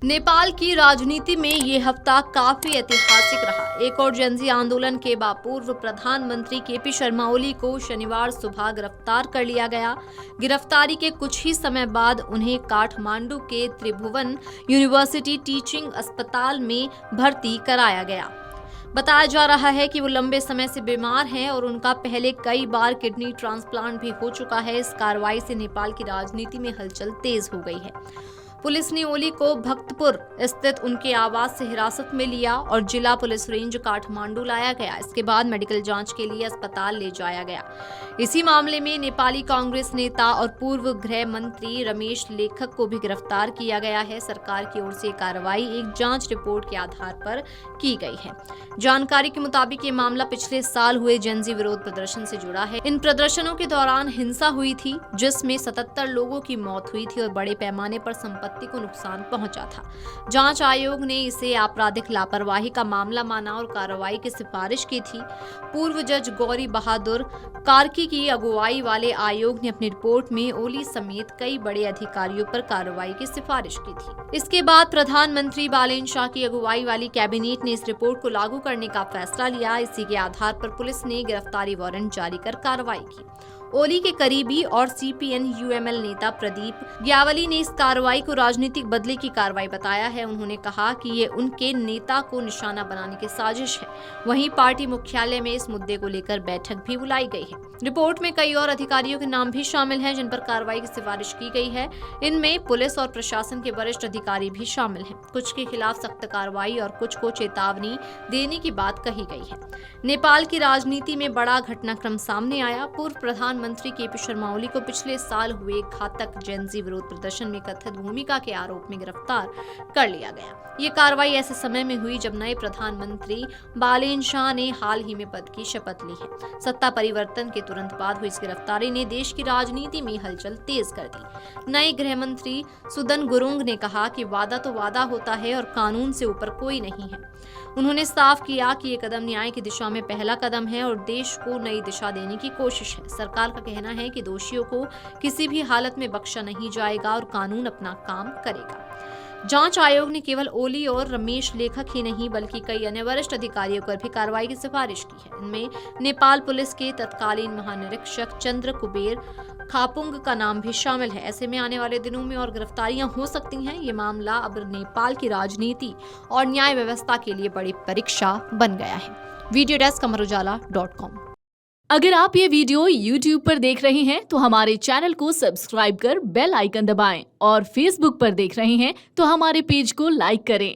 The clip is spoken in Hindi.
नेपाल की राजनीति में ये हफ्ता काफी ऐतिहासिक रहा। एक और जेनजी आंदोलन के बाद पूर्व प्रधानमंत्री केपी शर्मा ओली को शनिवार सुबह गिरफ्तार कर लिया गया। गिरफ्तारी के कुछ ही समय बाद उन्हें काठमांडू के त्रिभुवन यूनिवर्सिटी टीचिंग अस्पताल में भर्ती कराया गया। बताया जा रहा है कि वो लंबे समय से बीमार हैं और उनका पहले कई बार किडनी ट्रांसप्लांट भी हो चुका है। इस कार्रवाई से नेपाल की राजनीति में हलचल तेज हो गई है। पुलिस ने ओली को भक्तपुर स्थित उनके आवास से हिरासत में लिया और जिला पुलिस रेंज काठमांडू लाया गया। इसके बाद मेडिकल जांच के लिए अस्पताल ले जाया गया। इसी मामले में नेपाली कांग्रेस नेता और पूर्व गृह मंत्री रमेश लेखक को भी गिरफ्तार किया गया है। सरकार की ओर से कार्रवाई एक जांच रिपोर्ट के आधार पर की गई है। जानकारी के मुताबिक ये मामला पिछले साल हुए जेनजी विरोध प्रदर्शन से जुड़ा है। इन प्रदर्शनों के दौरान हिंसा हुई थी, जिसमें 77 लोगों की मौत हुई थी और बड़े पैमाने पर संपत्ति को नुकसान पहुंचा था। जांच आयोग ने इसे आपराधिक लापरवाही का मामला माना और कार्रवाई की सिफारिश की थी। पूर्व जज गौरी बहादुर कार्की की अगुवाई वाले आयोग ने अपनी रिपोर्ट में ओली समेत कई बड़े अधिकारियों पर कार्रवाई की सिफारिश की थी। इसके बाद प्रधानमंत्री बालेन शाह की अगुवाई वाली कैबिनेट ने इस रिपोर्ट को लागू करने का फैसला लिया। इसी के आधार पर पुलिस ने गिरफ्तारी वारंट जारी कर कार्रवाई की। ओली के करीबी और सीपीएन यूएमएल नेता प्रदीप ग्यावली ने इस कार्रवाई को राजनीतिक बदले की कार्रवाई बताया है। उन्होंने कहा कि ये उनके नेता को निशाना बनाने की साजिश है। वहीं पार्टी मुख्यालय में इस मुद्दे को लेकर बैठक भी बुलाई गई है। रिपोर्ट में कई और अधिकारियों के नाम भी शामिल हैं जिन पर कार्रवाई की सिफारिश की गई है। इनमें पुलिस और प्रशासन के वरिष्ठ अधिकारी भी शामिल हैं। कुछ के खिलाफ सख्त कार्रवाई और कुछ को चेतावनी देने की बात कही गई है। नेपाल की राजनीति में बड़ा घटनाक्रम सामने आया। पूर्व प्रधानमंत्री केपी शर्मा ओली को पिछले साल हुए घातक जेनजी विरोध प्रदर्शन में कथित भूमिका के आरोप में गिरफ्तार कर लिया गया। ये कार्रवाई ऐसे समय में हुई जब नए प्रधानमंत्री बालेन शाह ने हाल ही में पद की शपथ ली है। सत्ता परिवर्तन के तुरंत बाद हुई इस गिरफ्तारी ने देश की राजनीति में हलचल तेज कर दी। नए गृह मंत्री सुदन गुरुंग ने कहा कि वादा तो वादा होता है और कानून से ऊपर कोई नहीं है। उन्होंने साफ किया कि ये कदम न्याय की दिशा में पहला कदम है और देश को नई दिशा देने की कोशिश है। सरकार का कहना है कि दोषियों को किसी भी हालत में बख्शा नहीं जाएगा और कानून अपना काम करेगा। जांच आयोग ने केवल ओली और रमेश लेखक ही नहीं बल्कि कई अन्य वरिष्ठ अधिकारियों पर भी कार्रवाई की सिफारिश की है। इनमें नेपाल पुलिस के तत्कालीन महानिरीक्षक चंद्र कुबेर खापुंग का नाम भी शामिल है। ऐसे में आने वाले दिनों में और गिरफ्तारियां हो सकती हैं। ये मामला अब नेपाल की राजनीति और न्याय व्यवस्था के लिए बड़ी परीक्षा बन गया है। वीडियो डेस्क अमरउजाला.com। अगर आप ये वीडियो YouTube पर देख रहे हैं तो हमारे चैनल को सब्सक्राइब कर बेल आइकन दबाएं और Facebook पर देख रहे हैं तो हमारे पेज को लाइक करें।